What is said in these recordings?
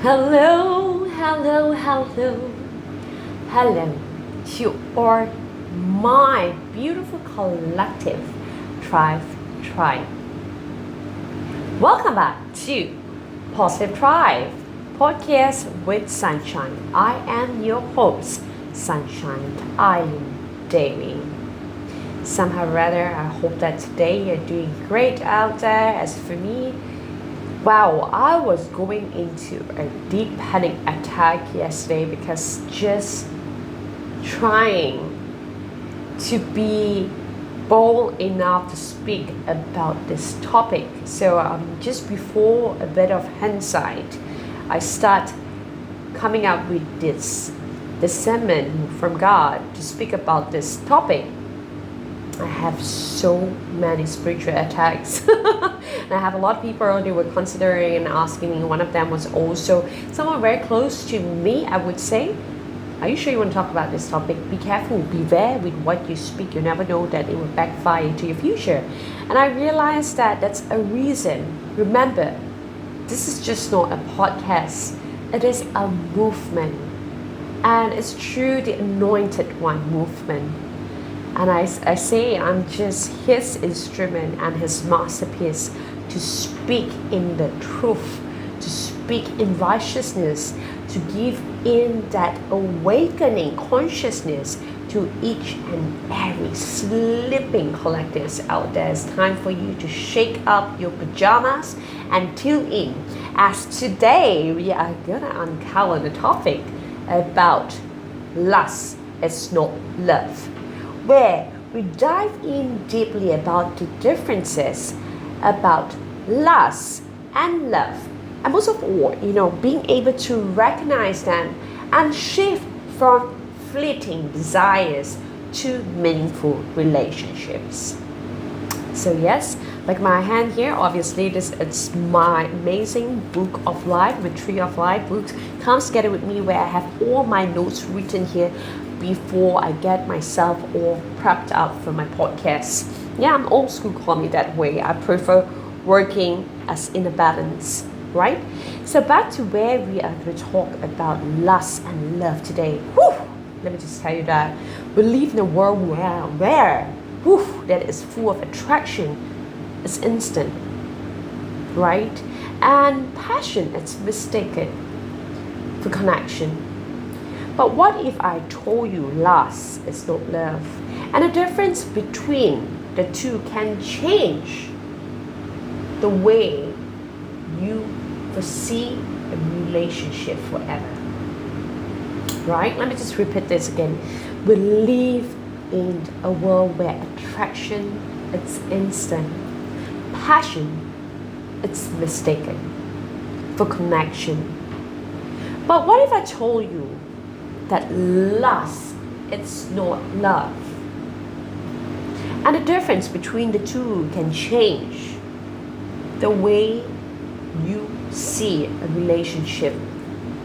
Hello, hello, hello, hello to our my beautiful collective tribe. Welcome back to Positive Tribe Podcast with Sunshine. I am your host, Sunshine Eileen Davy. Somehow or other, I hope that today you're doing great out there. As for me, wow, I was going into a deep panic attack yesterday because just trying to be bold enough to speak about this topic. So just before a bit of hindsight, I start coming up with this sermon from God to speak about this topic. I have so many spiritual attacks. And I have a lot of people they were considering and asking me. One of them was also someone very close to me, I would say. Are you sure you want to talk about this topic? Be careful, beware with what you speak. You never know that it will backfire into your future. And I realized that that's a reason. Remember, this is just not a podcast. It is a movement. And it's through the Anointed One movement. And I say I'm just his instrument and his masterpiece to speak in the truth, to speak in righteousness, to give in that awakening consciousness to each and every sleeping collectives out there. It's time for you to shake up your pajamas and tune in, as today we are gonna uncover the topic about lust is not love, where we dive in deeply about the differences about lust and love. And most of all, being able to recognize them and shift from fleeting desires to meaningful relationships. So yes, like my hand here, obviously it's my amazing book of life, the Tree of Life book comes together with me where I have all my notes written here before I get myself all prepped up for my podcast. Yeah, I'm old school, call me that way. I prefer working as in a balance, right? So back to where we are going to talk about lust and love today. Whew, let me just tell you that we live in a world where that is full of attraction. It's instant, right? And passion, it's mistaken for connection. But what if I told you lust is not love? And the difference between the two can change the way you foresee a relationship forever. Right? Let me just repeat this again. We live in a world where attraction, it's instant. Passion, it's mistaken for connection. But what if I told you that lust, it's not love? And the difference between the two can change the way you see a relationship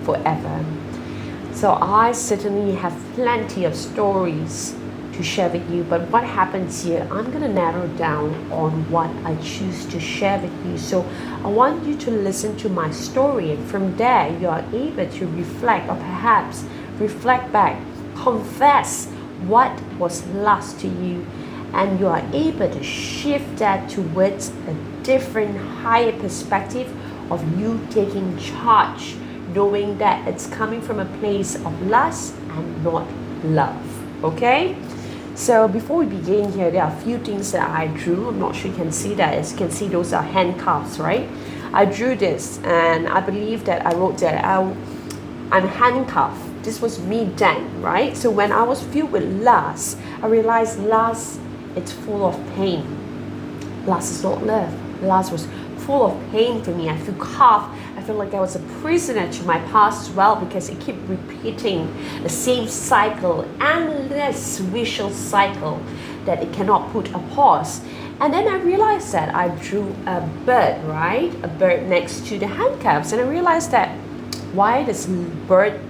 forever. So I certainly have plenty of stories to share with you, but what happens here, I'm going to narrow down on what I choose to share with you. So I want you to listen to my story, and from there you are able to reflect, or perhaps reflect back, confess what was lost to you, and you are able to shift that towards a different, higher perspective of you taking charge, knowing that it's coming from a place of lust and not love. Okay? So before we begin here, there are a few things that I drew. I'm not sure you can see that. As you can see, those are handcuffs, right? I drew this, and I believe that I wrote that I'm handcuffed. This was me then, right? So when I was filled with lust, I realized lust, it's full of pain. Lust is not love. Lust was full of pain for me. I feel cuffed. I feel like I was a prisoner to my past as well, because it kept repeating the same cycle, endless vicious cycle that it cannot put a pause. And then I realized that I drew a bird, right? A bird next to the handcuffs, and I realized that why does bird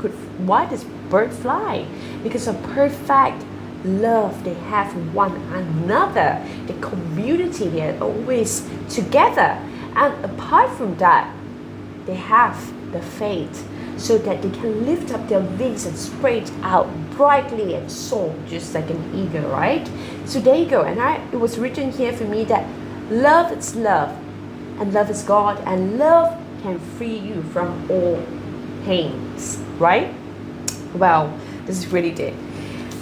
fly? Because of perfect love they have for one another. The community, they are always together. And apart from that, they have the faith, so that they can lift up their wings and spread out brightly and soar just like an eagle, right? So there you go. And it was written here for me that love is love, and love is God, and love can free you from all pains, right? Well, this is really deep.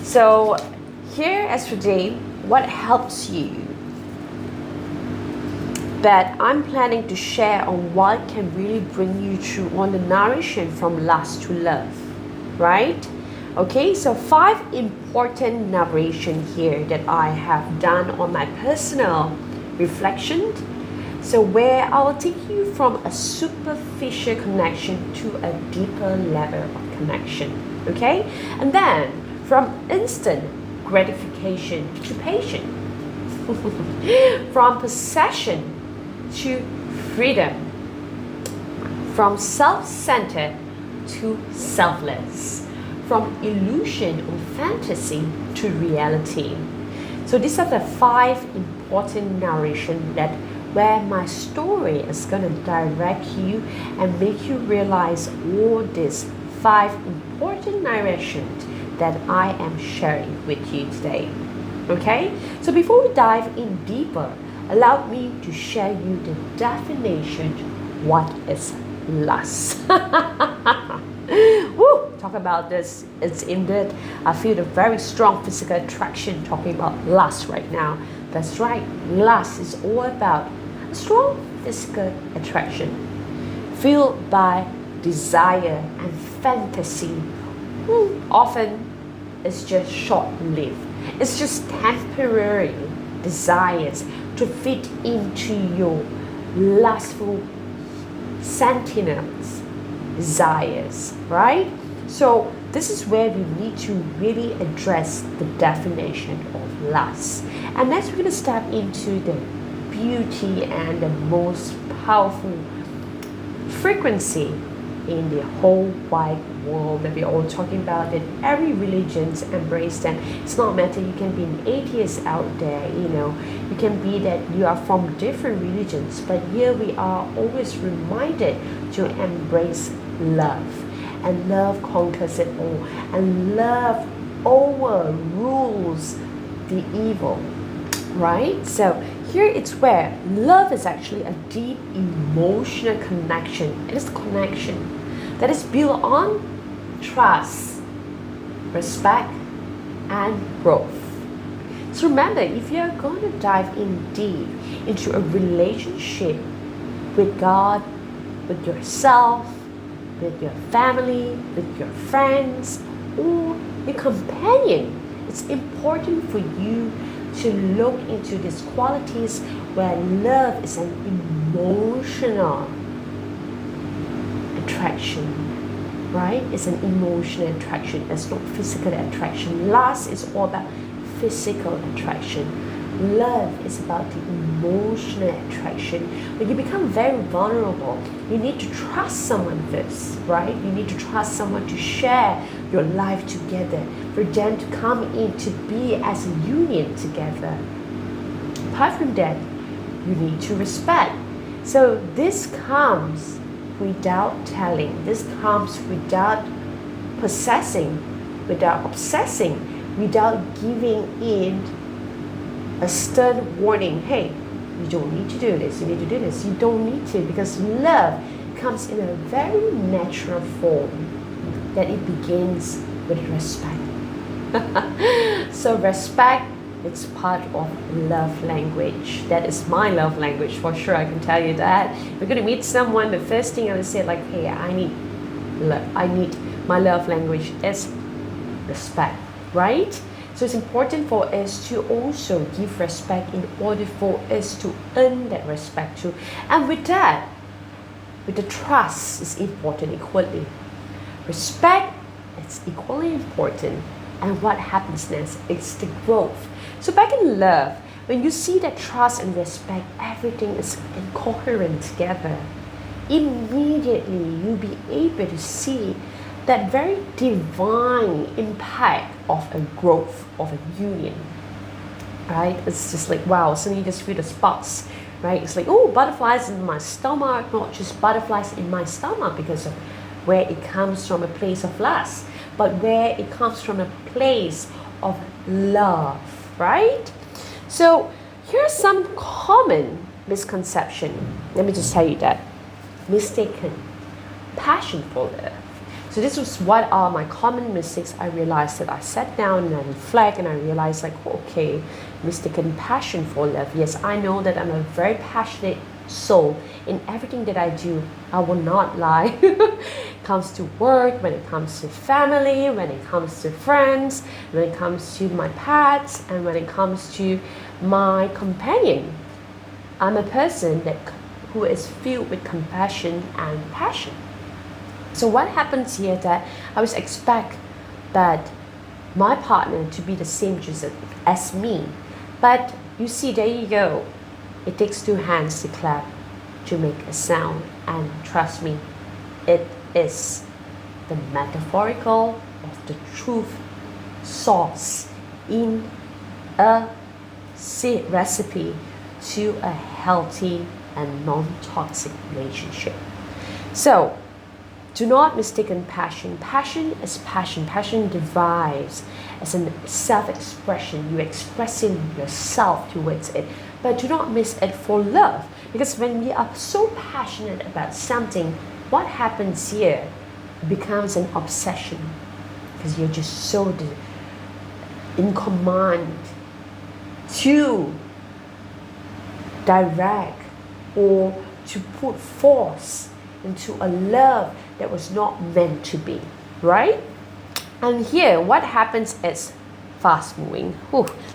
So here as today, what helps you that I'm planning to share on what can really bring you through on the narration from lust to love, right? Okay, so 5 important narration here that I have done on my personal reflection. So where I will take you from a superficial connection to a deeper level of connection, okay? And then from instant gratification to patience, from possession to freedom, from self-centered to selfless, from illusion or fantasy to reality. So these are the 5 important narration that where my story is going to direct you and make you realize all these 5 important narrations that I am sharing with you today. Okay, so before we dive in deeper, allow me to share you the definition. What is lust? Woo! Talk about this. It's indeed, I feel the very strong physical attraction talking about lust right now. That's right. Lust is all about a strong physical attraction fueled by desire and fantasy. Often it's just short-lived. It's just temporary desires to fit into your lustful sentiments, desires, right? So this is where we need to really address the definition of lust. And next we're going to step into the beauty and the most powerful frequency in the whole wide world that we're all talking about, that every religion's embrace them. It's not matter, you can be an atheist out there, you can be that you are from different religions, but here we are always reminded to embrace love. And love conquers it all. And love overrules the evil, right? So here it's where love is actually a deep emotional connection. It is a connection that is built on trust, respect, and growth. So remember, if you're going to dive in deep into a relationship with God, with yourself, with your family, with your friends, or your companion, it's important for you to look into these qualities where love is an emotional attraction, right? It's an emotional attraction. It's not physical attraction. Lust is all about physical attraction. Love is about the emotional attraction. When you become very vulnerable, you need to trust someone first, right? You need to trust someone to share your life together, for them to come in to be as a union together. Apart from that, you need to respect. So this comes without telling. This comes without possessing, without obsessing, without giving in a stern warning. Hey, you don't need to do this, you need to do this. You don't need to, because love comes in a very natural form, that it begins with respect. So respect, it's part of love language. That is my love language for sure, I can tell you that. If you're going to meet someone, the first thing I would say, like, hey, I need my love language is respect, right? So it's important for us to also give respect in order for us to earn that respect too. And with that, with the trust is important equally. Respect, it's equally important. And what happens next? It's the growth. So back in love, when you see that trust and respect, everything is incoherent together. Immediately, you'll be able to see that very divine impact of a growth, of a union, right? It's just like, wow, suddenly you just feel the sparks right? It's like, oh, butterflies in my stomach, not just butterflies in my stomach because of where it comes from a place of lust, but where it comes from a place of love, right? So here's some common misconception. Let me just tell you that. Mistaken passion for love. So this was what are my common mistakes. I realized that I sat down and I reflect and I realized like, okay, mistaken passion for love. Yes, I know that I'm a very passionate soul in everything that I do. I will not lie. It comes to work, when it comes to family, when it comes to friends, when it comes to my pets, and when it comes to my companion. I'm a person who is filled with compassion and passion. So what happens here that I always expect that my partner to be the same as me. But you see, there you go. It takes two hands to clap to make a sound. And trust me, it is the metaphorical of the truth sauce in a recipe to a healthy and non-toxic relationship. So do not mistake passion. Passion is passion. Passion derives as a self-expression. You're expressing yourself towards it. But do not miss it for love. Because when we are so passionate about something, what happens here? It becomes an obsession. Because you're just so in command to direct or to put force into a love that was not meant to be, right? And here, what happens is fast moving.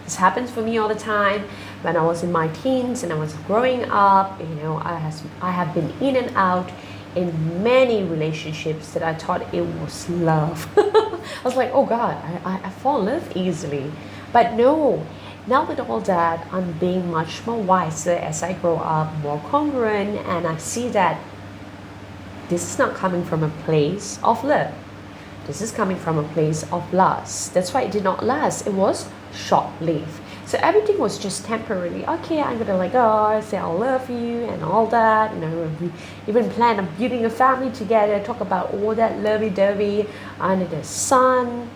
This happens for me all the time. When I was in my teens and I was growing up, I have been in and out in many relationships that I thought it was love. I was like, oh God, I fall in love easily. But no, now with all that, I'm being much more wiser as I grow up, more congruent, and I see that this is not coming from a place of love. This is coming from a place of lust. That's why it did not last. It was short-lived. So everything was just temporary. Okay, I'm gonna say I love you and all that. We even plan on building a family together, talk about all that lovey-dovey under the sun,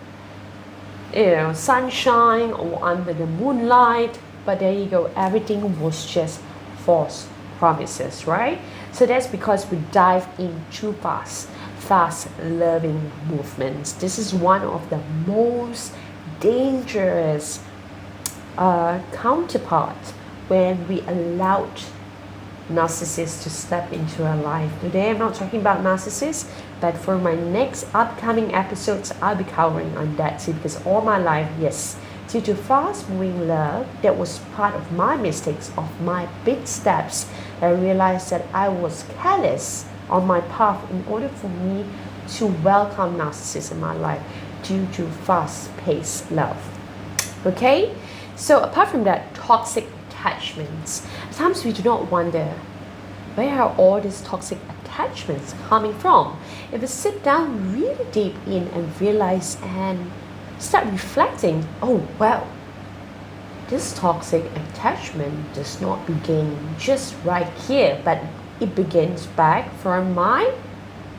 sunshine or under the moonlight. But there you go, everything was just false promises, right? So that's because we dive in too fast loving movements. This is one of the most dangerous counterparts when we allowed narcissists to step into our life. Today I'm not talking about narcissists, but for my next upcoming episodes I'll be covering on that too, because all my life, yes, due to fast moving love, that was part of my mistakes, of my big steps. I realized that I was careless on my path in order for me to welcome narcissists in my life due to fast-paced love. Okay? So apart from that, toxic attachments. At times we do not wonder, where are all these toxic attachments coming from? If we sit down really deep in and realize and start reflecting, oh well, this toxic attachment does not begin just right here, but it begins back from my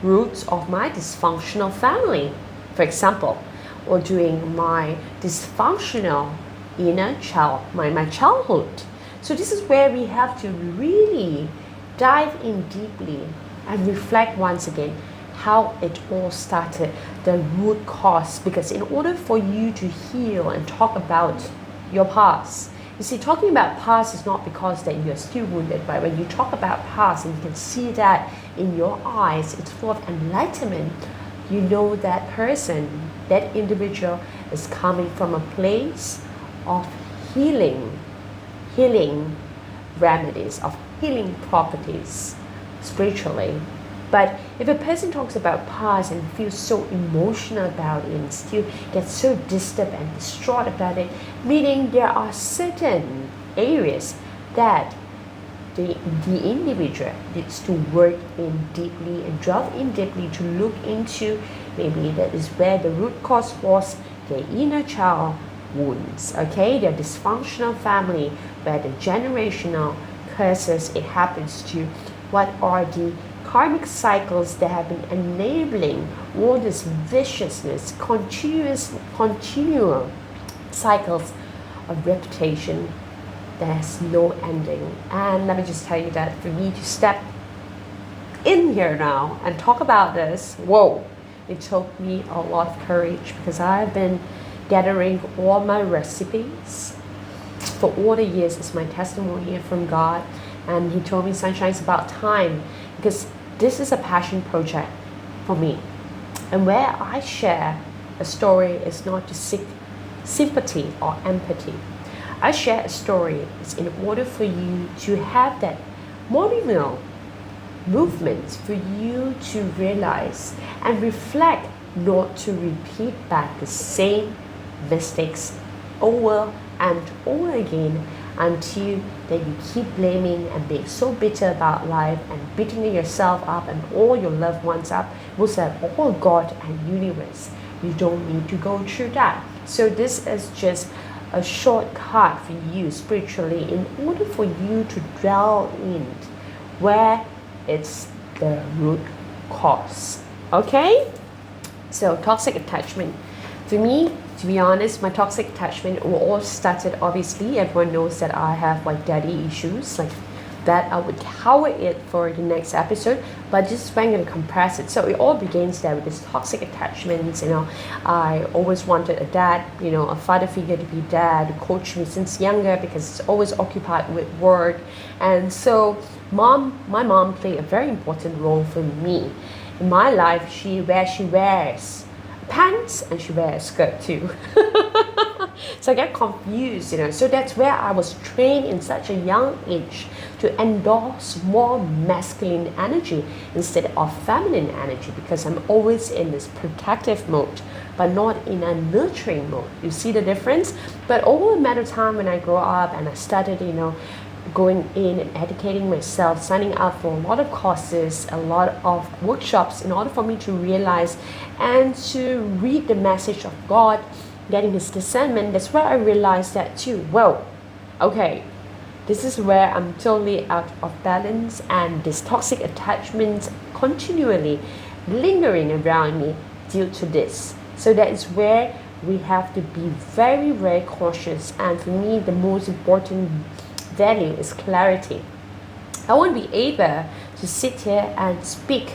roots of my dysfunctional family, for example, or during my dysfunctional inner child, my childhood. So this is where we have to really dive in deeply and reflect once again how it all started, the root cause. Because in order for you to heal and talk about your past, you see, talking about past is not because that you're still wounded, but when you talk about past and you can see that in your eyes, it's full of enlightenment. You know that person, that individual is coming from a place of healing remedies, of healing properties spiritually. But if a person talks about past and feels so emotional about it and still gets so disturbed and distraught about it, meaning there are certain areas that the individual needs to work in deeply and delve in deeply to look into. Maybe that is where the root cause was their inner child wounds, okay, their dysfunctional family, where the generational process it happens to? What are the karmic cycles that have been enabling all this viciousness, continual cycles of repetition that has no ending? And let me just tell you that for me to step in here now and talk about this, whoa, it took me a lot of courage, because I've been gathering all my recipes for all the years as my testimony from God. And he told me, Sunshine, it's about time, because this is a passion project for me. And where I share a story is not to seek sympathy or empathy. I share a story is in order for you to have that monumental movement, for you to realize and reflect, not to repeat back the same mistakes over and over again, until that you keep blaming and being so bitter about life and beating yourself up and all your loved ones up, was that all God and universe. You don't need to go through that. So this is just a shortcut for you spiritually, in order for you to dwell in where it's the root cause. Okay? So toxic attachment. For me, to be honest, my toxic attachment all started, obviously, everyone knows that I have like daddy issues, like that. I would cover it for the next episode, but just I'm going to compress it. So it all begins there with this toxic attachments. I always wanted a dad, a father figure to be dad, to coach me since younger, because it's always occupied with work. And so my mom played a very important role for me in my life. She wears pants and she wears a skirt too. So I get confused, So that's where I was trained in such a young age to endorse more masculine energy instead of feminine energy, because I'm always in this protective mode, but not in a nurturing mode. You see the difference? But over a matter of time, when I grew up and I started, going in and educating myself, signing up for a lot of courses, a lot of workshops, in order for me to realize and to read the message of God, getting his discernment, that's where I realized that too. Whoa, okay, this is where I'm totally out of balance, and this toxic attachment continually lingering around me due to this. So that is where we have to be very, very cautious. And for me, the most important value is clarity. I won't be able to sit here and speak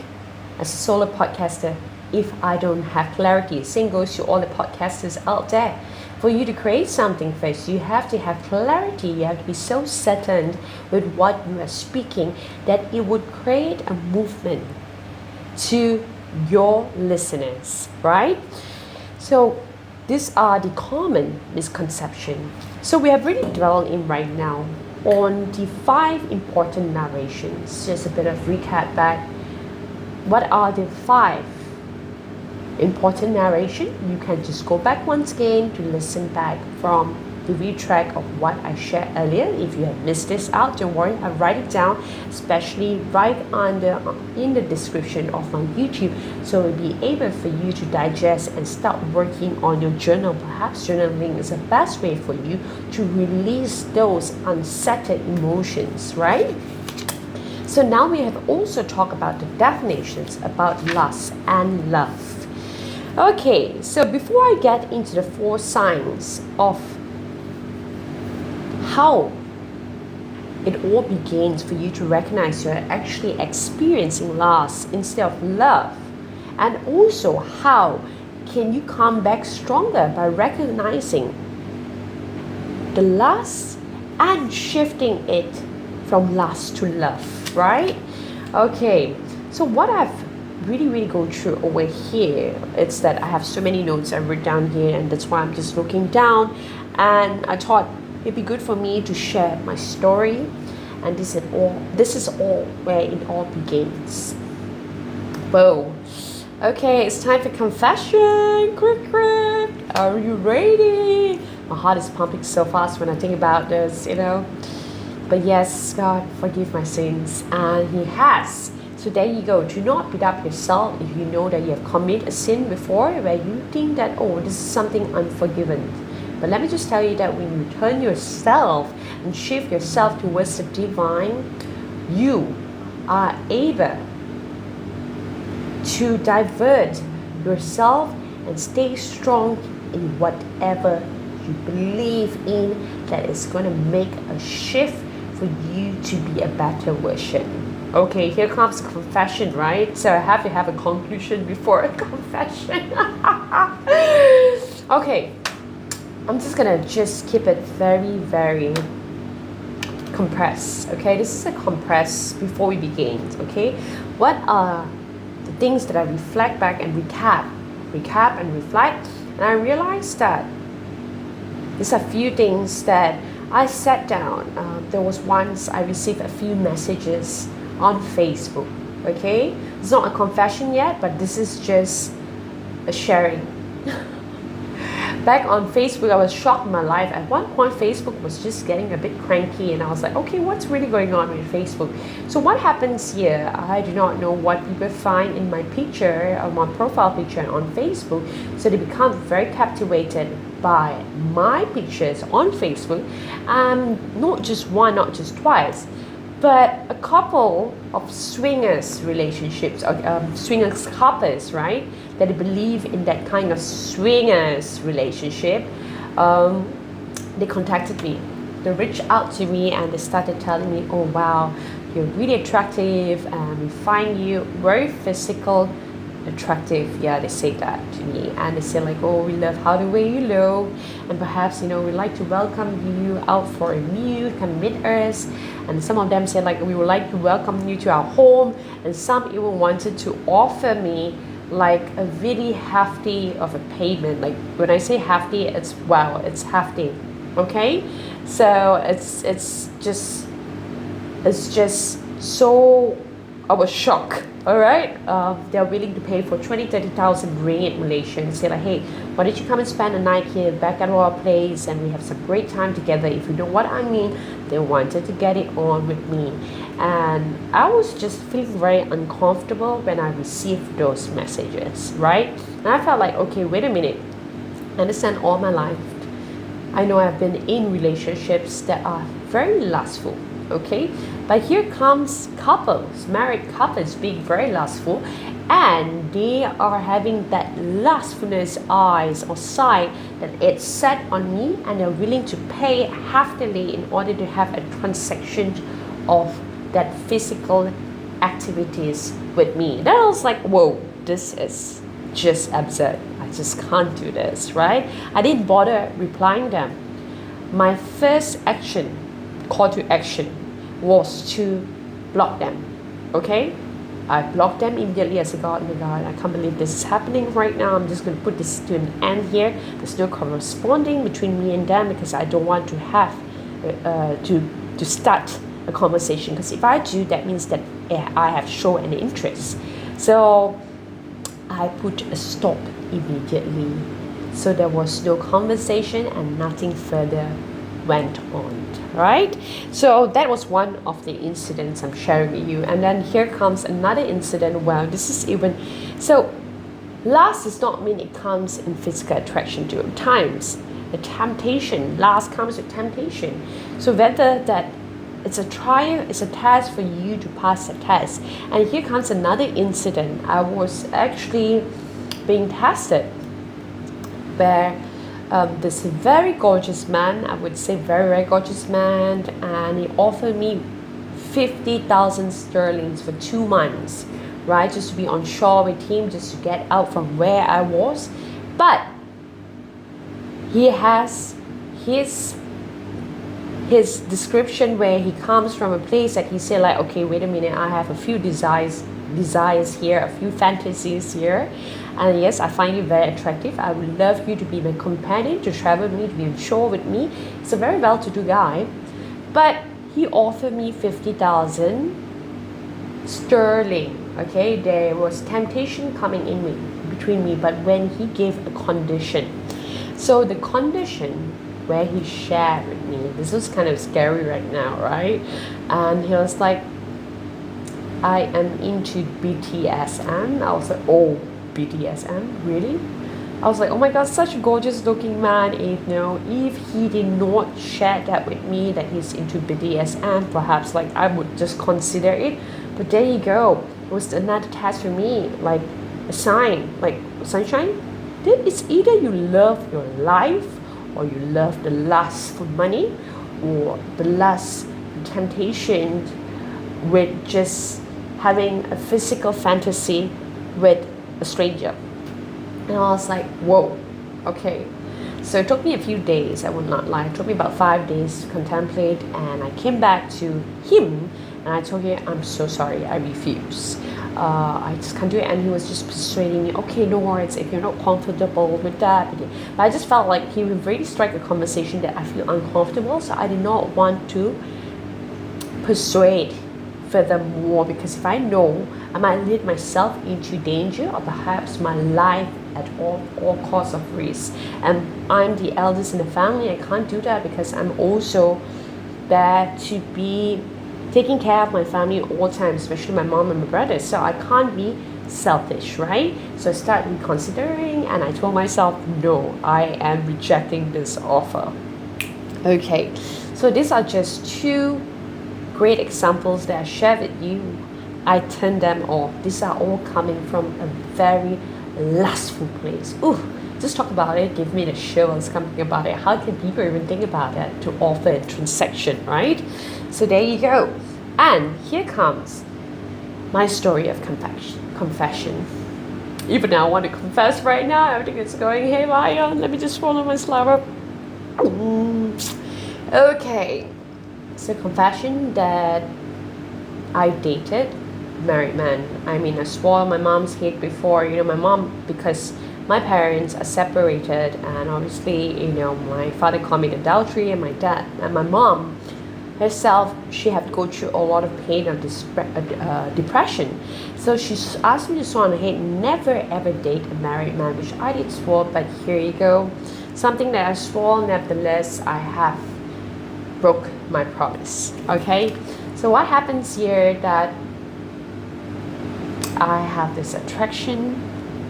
as a solo podcaster if I don't have clarity. Same goes to all the podcasters out there. For you to create something first, you have to have clarity. You have to be so certain with what you are speaking that it would create a movement to your listeners, right? So these are the common misconceptions. So we have really dwelled in right now on the 5 important narrations. Just a bit of recap back. What are the 5 important narration? You can just go back once again to listen back from the retrack of what I shared earlier. If you have missed this out, don't worry, I'll write it down, especially right in the description of my YouTube, so it'll be able for you to digest and start working on your journal. Perhaps journaling is the best way for you to release those unsettled emotions, right? So now we have also talked about the definitions about lust and love. Okay, so before I get into the 4 signs of how it all begins for you to recognize you're actually experiencing lust instead of love, and also how can you come back stronger by recognizing the lust and shifting it from lust to love, right? Okay, so what I've really go through over here, it's that I have so many notes I wrote down here, and that's why I'm just looking down, and I thought it'd be good for me to share my story, and this is all where it all begins. Whoa. Okay, it's time for confession. Quick. Are you ready? My heart is pumping so fast when I think about this, But yes, God, forgive my sins, and he has. So there you go. Do not beat up yourself if you know that you have committed a sin before where you think that, oh, this is something unforgiven. But let me just tell you that when you turn yourself and shift yourself towards the divine, you are able to divert yourself and stay strong in whatever you believe in that is going to make a shift for you to be a better version. Okay, here comes confession, right? So I have to have a conclusion before a confession. Okay, I'm just gonna keep it very, very compressed. Okay, this is a compress before we begin. Okay, what are the things that I reflect back and recap and reflect, and I realized that there's a few things that I sat down. There was once I received a few messages on Facebook. Okay, it's not a confession yet, but this is just a sharing. Back on Facebook, I was shocked in my life. At one point, Facebook was just getting a bit cranky, and I was like, okay, what's really going on with Facebook? So what happens here? I do not know what people find in my picture, or my profile picture on Facebook. So they become very captivated by my pictures on Facebook. Not just one, not just twice, but a couple of swingers relationships, or swingers couples, right? That believe in that kind of swingers relationship. They contacted me. They reached out to me and they started telling me, oh wow, you're really attractive and we find you very physical, attractive. Yeah, they say that to me, and they say like, oh, we love how the way you look, and perhaps we'd like to welcome you out for a meal, come meet us. And some of them say like, we would like to welcome you to our home, and some even wanted to offer me like a really hefty of a payment. Like when I say hefty, it's hefty. Okay, so it's just so, I was shocked. All right, they're willing to pay for 20,000-30,000 ringgit Malaysian. Say like, hey, why don't you come and spend a night here back at our place, and we have some great time together. If you know what I mean. They wanted to get it on with me, and I was just feeling very uncomfortable when I received those messages, right? And I felt like, okay, wait a minute. I understand all my life, I know I've been in relationships that are very lustful. Okay, but here comes couples, married couples being very lustful, and they are having that lustfulness eyes or sight that it's set on me, and they're willing to pay heftily in order to have a transaction of that physical activities with me. Then I was like, whoa, this is just absurd. I just can't do this, right? I didn't bother replying them. My first action, call to action, was to block them. Okay, I blocked them immediately. I said, God, oh my God, I can't believe this is happening right now. I'm just going to put this to an end here. There's no corresponding between me and them, because I don't want to have to start a conversation, because if I do, that means that I have shown an interest. So I put a stop immediately. So there was no conversation and nothing further went on, right? So that was one of the incidents I'm sharing with you. And then here comes another incident. Well, this is even so, lust does not mean it comes in physical attraction to times. The temptation, lust comes with temptation. So whether that it's a trial, it's a test for you to pass the test. And here comes another incident. I was actually being tested where this very gorgeous man, I would say very, very gorgeous man, and he offered me 50,000 sterling for 2 months, right? Just to be on shore with him, just to get out from where I was. But he has his description where he comes from a place that he said like, okay, wait a minute, I have a few desires here, a few fantasies here, and yes, I find you very attractive. I would love you to be my companion, to travel with me, to be on shore with me. He's a very well-to-do guy, but he offered me 50,000 sterling. Okay, there was temptation coming in between me, but when he gave a condition, so the condition where he shared with me, this was kind of scary right now, right? And he was like, I am into BDSM. I was like, oh, BDSM, really? I was like, oh my god, such a gorgeous looking man. If he did not share that with me, that he's into BDSM, perhaps like I would just consider it. But there you go. It was another test for me, like a sign, like sunshine. It's either you love your life, or you love the lust for money, or the lust, temptation with just having a physical fantasy with a stranger. And I was like, whoa, okay. So it took me a few days, I will not lie. It took me about 5 days to contemplate, and I came back to him and I told him, I'm so sorry, I refuse. I just can't do it. And he was just persuading me, okay, no worries, if you're not comfortable with that. But I just felt like he would really strike a conversation that I feel uncomfortable, so I did not want to persuade furthermore, because if I know I might lead myself into danger, or perhaps my life at all costs of risk. And I'm the eldest in the family. I can't do that because I'm also there to be taking care of my family all the time, especially my mom and my brother. So I can't be selfish, right? So I started reconsidering, and I told myself, no, I am rejecting this offer. Okay, so these are just two great examples that I shared with you. I turned them off. These are all coming from a very lustful place. Ooh, just talk about it, give me the chills coming about it. How can people even think about that to offer a transaction, right? So there you go. And here comes my story of confession. Even now I want to confess right now. Everything is going haywire. Let me just swallow my saliva. Okay. So confession that I dated married man. I mean, I swore on my mom's head before. My mom, because my parents are separated, and obviously, my father committed adultery, and my dad and my mom herself, she had to go through a lot of pain and depression. So she asked me to swear on her head, never ever date a married man, which I did swore. But here you go, something that I swore. Nevertheless, I have broke my promise. Okay, so what happens here that I have this attraction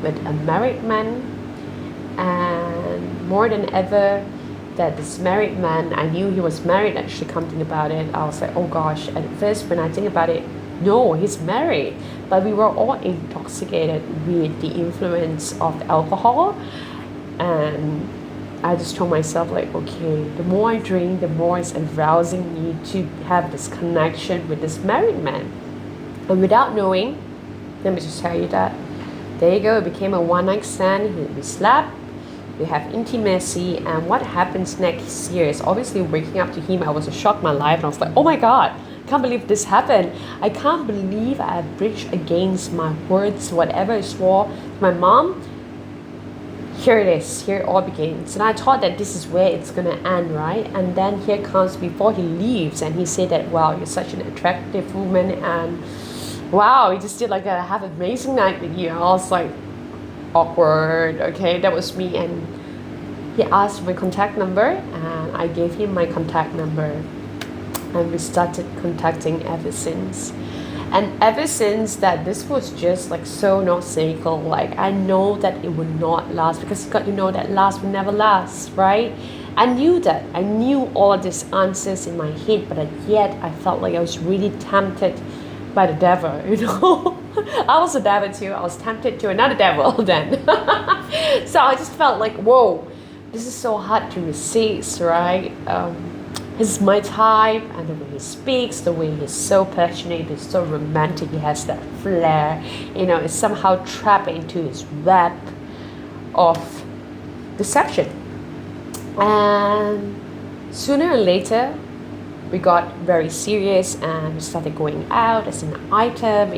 with a married man, and more than ever that this married man, I knew he was married. Actually, come think about it, I was like, oh gosh, at first when I think about it, no, he's married. But we were all intoxicated with the influence of alcohol, and I just told myself, like, okay, the more I drink, the more it's arousing me to have this connection with this married man. And without knowing, let me just tell you that there you go, it became a one-night stand. We slept, we have intimacy, and what happens next here is obviously waking up to him. I was shocked my life, and I was like, oh my god, I can't believe this happened. I can't believe I breached against my words, whatever I swore to my mom. Here it is, here it all begins. And I thought that this is where it's gonna end, right? And then here comes before he leaves, and he said that, wow, you're such an attractive woman, and wow, he just did like a have an amazing night with you. I was like, awkward. Okay, that was me. And he asked for my contact number, and I gave him my contact number, and we started contacting ever since. And ever since that, this was just like so not cynical. Like, I know that it would not last, because you got to know that last will never last, right? I knew that. I knew all these answers in my head, but yet I felt like I was really tempted by the devil, I was a devil too. I was tempted to another devil then. So I just felt like, whoa, this is so hard to resist, right? He's my type, and the way he speaks, the way he's so passionate, he's so romantic, he has that flair, it's somehow trapped into his web of deception. And sooner or later, we got very serious, and we started going out as an item,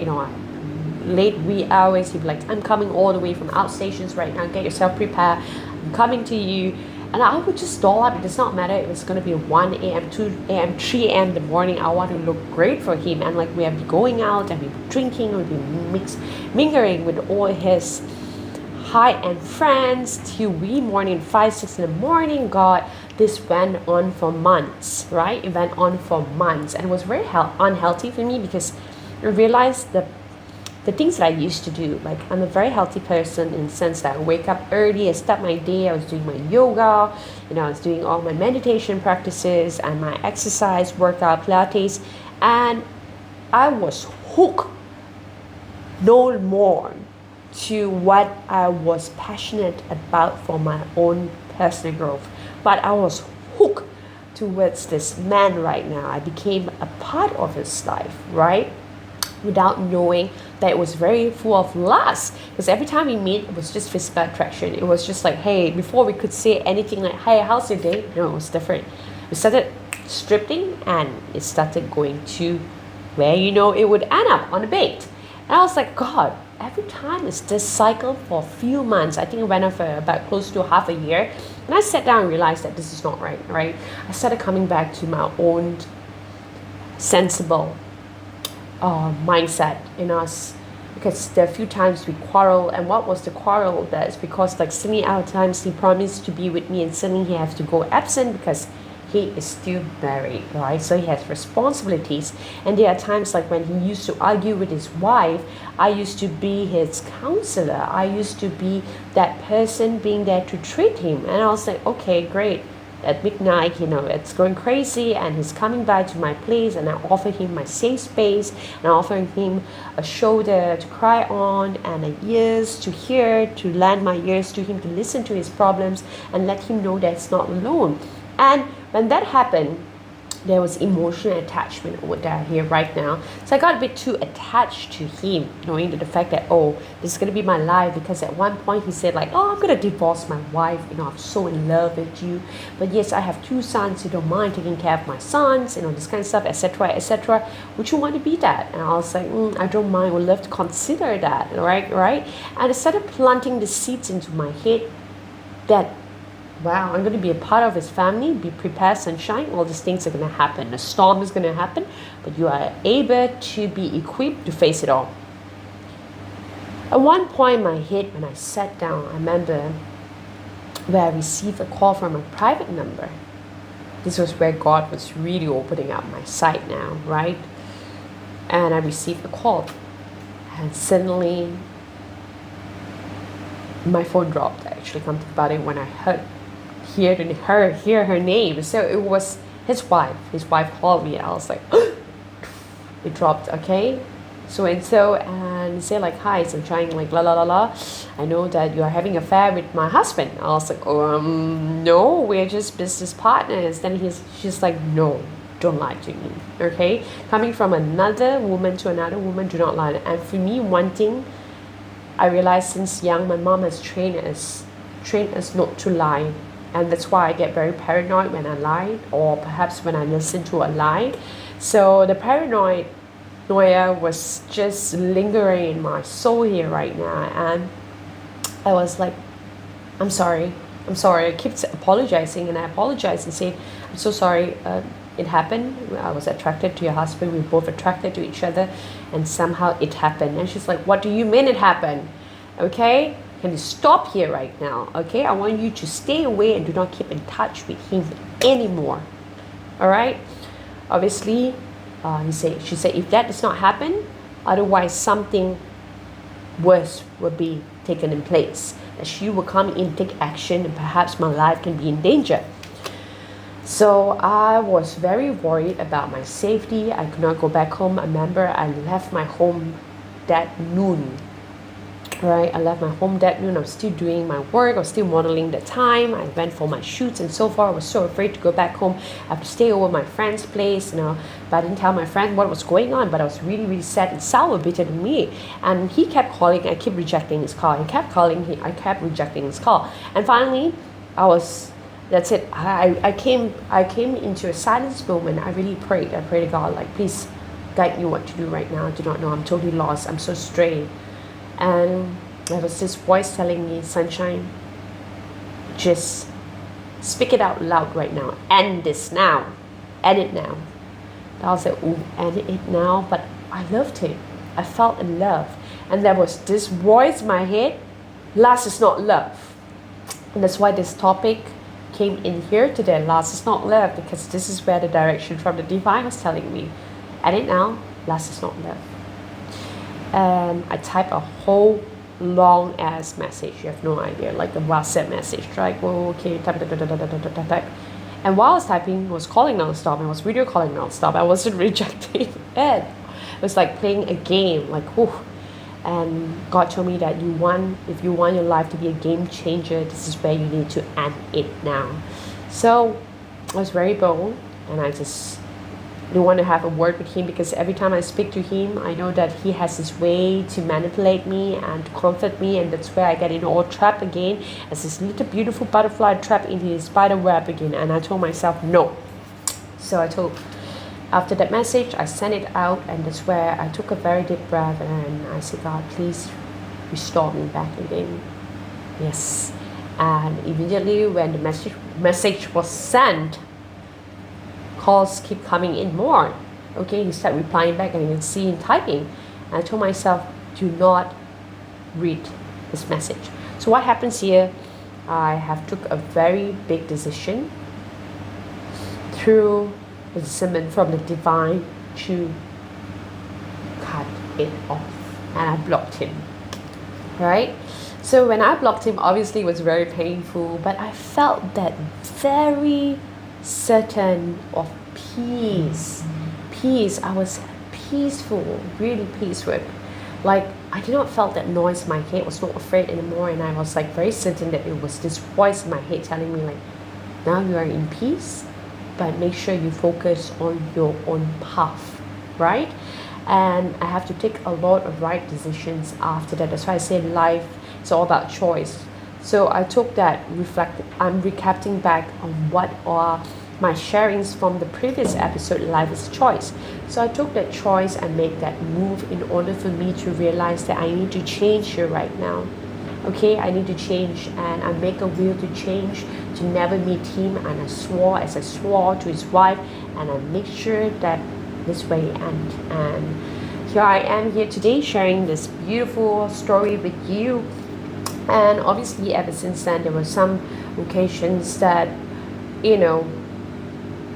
late wee hours. He'd be like, I'm coming all the way from outstations right now, get yourself prepared, I'm coming to you. And I would just doll up. It does not matter if it's going to be 1 a.m., 2 a.m., 3 a.m. in the morning. I want to look great for him. And like, we have been going out, and we've been drinking, we've been mingling with all his high-end friends till wee morning, 5, 6 in the morning. God, this went on for months, right? It went on for months, and it was very unhealthy for me, because I realized the the things that I used to do. Like, I'm a very healthy person in the sense that I wake up early, I start my day, I was doing my yoga, I was doing all my meditation practices and my exercise, workout, Pilates, and I was hooked no more to what I was passionate about for my own personal growth, but I was hooked towards this man right now. I became a part of his life, right? Without knowing that it was very full of lust, because every time we meet, it was just physical attraction. It was just like, hey, before we could say anything like, hey, how's your day? No, it was different. We started stripping, and it started going to where it would end up on a bait. And I was like, God, every time it's this cycle for a few months. I think it went on for about close to half a year. And I sat down and realized that this is not right? I started coming back to my own sensible mindset in us, because there are a few times we quarrel. And what was the quarrel? That is because, like, suddenly out times he promised to be with me, and suddenly he has to go absent because he is still married, right? So he has responsibilities. And there are times like when he used to argue with his wife, I used to be his counselor. I used to be that person being there to treat him. And I was like, okay, great. At midnight, it's going crazy, and he's coming back to my place, and I offer him my safe space, and I offer him a shoulder to cry on, and a ears to hear, to lend my ears to him, to listen to his problems, and let him know that he's not alone. And when that happened, there was emotional attachment over there here right now. So I got a bit too attached to him, knowing that the fact that, this is going to be my life. Because at one point he said like, I'm going to divorce my wife. I'm so in love with you. But yes, I have 2 sons. You don't mind taking care of my sons, this kind of stuff, etc., etc. Would you want to be that? And I was like, I don't mind. Would love to consider that, right? And I started planting the seeds into my head that, wow, I'm going to be a part of his family. Be prepared, sunshine. All these things are going to happen. A storm is going to happen, but you are able to be equipped to face it all. At one point in my head, when I sat down, I remember where I received a call from a private number. This was where God was really opening up my sight now, right? And I received a call, and suddenly my phone dropped. I actually come to think about it when I hear her name. So it was his wife. His wife called me. I was like, it dropped. Okay, and say like, hi, so I'm trying like la la la la. I know that you are having an affair with my husband. I was like, no, we're just business partners. Then she's like, no, don't lie to me. Okay, coming from another woman to another woman, do not lie. And for me, one thing I realized since young, my mom has trained us not to lie. And that's why I get very paranoid when I lie, or perhaps when I listen to a lie. So the paranoia was just lingering in my soul here right now. And I was like, I'm sorry. I kept apologizing, and I apologized and said, I'm so sorry. It happened. I was attracted to your husband. We were both attracted to each other, and somehow it happened. And she's like, what do you mean it happened? Okay? Can you stop here right now? Okay, I want you to stay away and do not keep in touch with him anymore. All right. Obviously, she said, if that does not happen, otherwise something worse will be taken in place. That she will come in, take action, and perhaps my life can be in danger. So I was very worried about my safety. I could not go back home. I remember I left my home that noon. Right, I left my home that noon. I was still doing my work. I was still modeling the time. I went for my shoots and so far. I was so afraid to go back home. I have to stay over my friend's place, but I didn't tell my friend what was going on. But I was really, really sad and sour, bitter to me. And he kept calling. I kept rejecting his call. He kept calling. I kept rejecting his call. And finally, that's it. I came into a silence moment. I really prayed. I prayed to God, like, please guide me what to do right now. I do not know. I'm totally lost. I'm so stray. And there was this voice telling me, sunshine, just speak it out loud right now. End this now. End it now. I was like, end it now. But I loved him. I felt in love. And there was this voice in my head, lust is not love. And that's why this topic came in here today. Lust is not love, because this is where the direction from the divine was telling me. End it now. Lust is not love. and I typed a whole long ass message. You have no idea, like a WhatsApp message, like, oh, okay, type, type, type, type, type, type, type, type. And while I was typing, I was calling nonstop. I was video calling nonstop. I wasn't rejecting it. It was like playing a game, like, whew. And God told me that if you want your life to be a game changer, this is where you need to end it now. So I was very bold, and I just don't want to have a word with him, because every time I speak to him, I know that he has his way to manipulate me and to comfort me, and that's where I get in all trapped again, as this little beautiful butterfly trapped into his spider web again. And I told myself no. So after that message, I sent it out, and that's where I took a very deep breath, and I said, God, please restore me back again. Yes. And immediately when the message was sent, calls keep coming in more. Okay, he started replying back, and you can see him typing. And I told myself, do not read this message. So what happens here, I have took a very big decision through the discernment from the divine to cut it off. And I blocked him. Right? So when I blocked him, obviously it was very painful, but I felt that very certain of peace. I was peaceful, really peaceful. Like, I did not felt that noise in my head. I was not afraid anymore, and I was like very certain that it was this voice in my head telling me, like, now you are in peace, but make sure you focus on your own path, right? And I have to take a lot of right decisions after that. That's why I say life is all about choice. So I took that, I'm recapping back on what are my sharings from the previous episode, Life is a Choice. So I took that choice and made that move in order for me to realize that I need to change here right now. Okay, I need to change, and I make a will to change, to never meet him, and I swore to his wife, and I make sure that this way end. And here I am here today sharing this beautiful story with you. And obviously ever since then, there were some occasions that,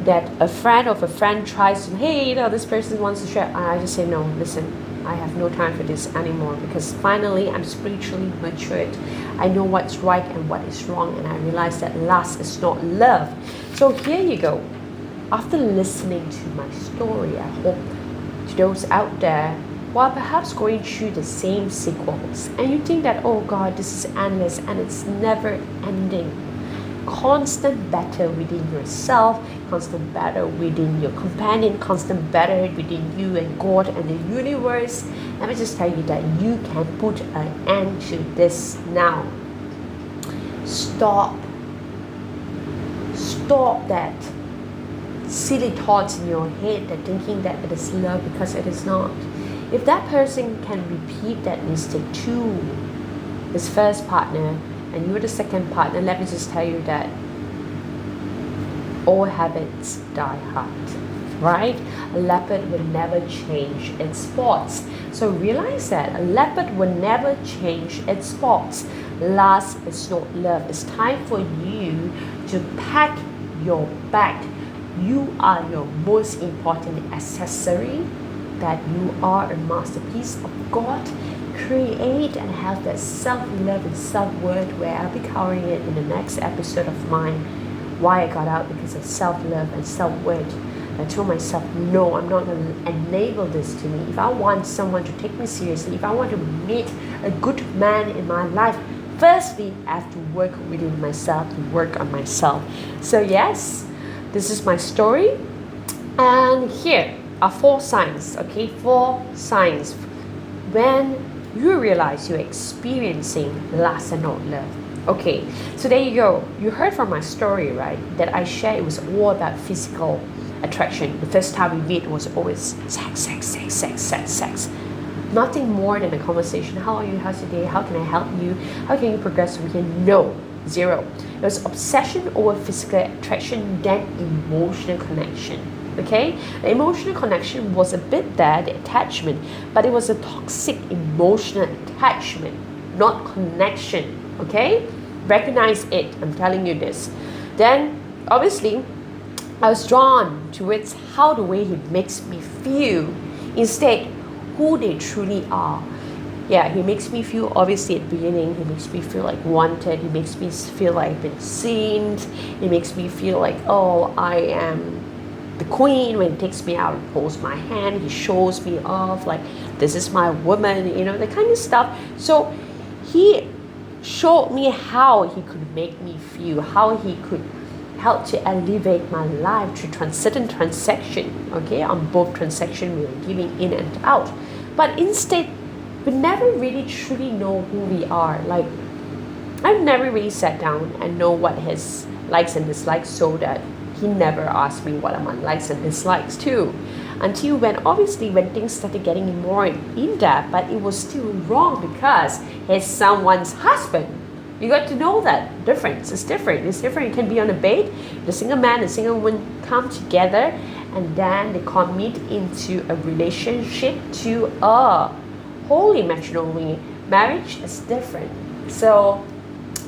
that a friend of a friend tries to, hey, this person wants to share. And I just say, no, listen, I have no time for this anymore, because finally I'm spiritually matured. I know what's right and what is wrong, and I realize that lust is not love. So here you go. After listening to my story, I hope to those out there, while perhaps going through the same sequels, and you think that, oh God, this is endless and it's never ending. Constant battle within yourself, constant battle within your companion, constant battle within you and God and the universe. Let me just tell you that you can put an end to this now. Stop that silly thoughts in your head that thinking that it is love, because it is not. If that person can repeat that mistake to his first partner, and you're the second partner, let me just tell you that all habits die hard, right? A leopard will never change its spots. So realize that a leopard will never change its spots. Lust is not love. It's time for you to pack your bag. You are your most important accessory, that you are a masterpiece of God. Create and have that self-love and self-worth, where I'll be covering it in the next episode of mine, why I got out because of self-love and self-worth. I told myself, no, I'm not going to enable this to me. If I want someone to take me seriously, if I want to meet a good man in my life, firstly, I have to work within myself, to work on myself. So yes, this is my story. And here are 4 signs, okay? 4 signs when you realize you're experiencing lust and not love. Okay, so there you go. You heard from my story, right? That I shared it was all about physical attraction. The first time we meet was always sex. Nothing more than a conversation. How are you? How's your day? How can I help you? How can you progress from here? No, 0. It was obsession over physical attraction, then emotional connection. Okay, the emotional connection was a bit there, the attachment, but it was a toxic emotional attachment, not connection. Okay, recognize it. I'm telling you this. Then obviously I was drawn towards how the way he makes me feel. Instead, who they truly are. Yeah, he makes me feel, obviously at the beginning, he makes me feel like wanted. He makes me feel like I've been seen. He makes me feel like, oh, I am the queen. When he takes me out, he holds my hand, he shows me off, like, this is my woman, you know, the kind of stuff. So he showed me how he could make me feel, how he could help to elevate my life through transaction, okay? On both transaction, we were giving in and out. But instead, we never really truly know who we are. Like, I've never really sat down and know what his likes and dislikes, so that he never asked me what are my likes and dislikes too. Until when things started getting more in depth, but it was still wrong because he's someone's husband. You got to know that difference. It's different. It's different. It can be on a date. The single man and single woman come together, and then they commit into a relationship to a holy matrimony. Marriage is different. So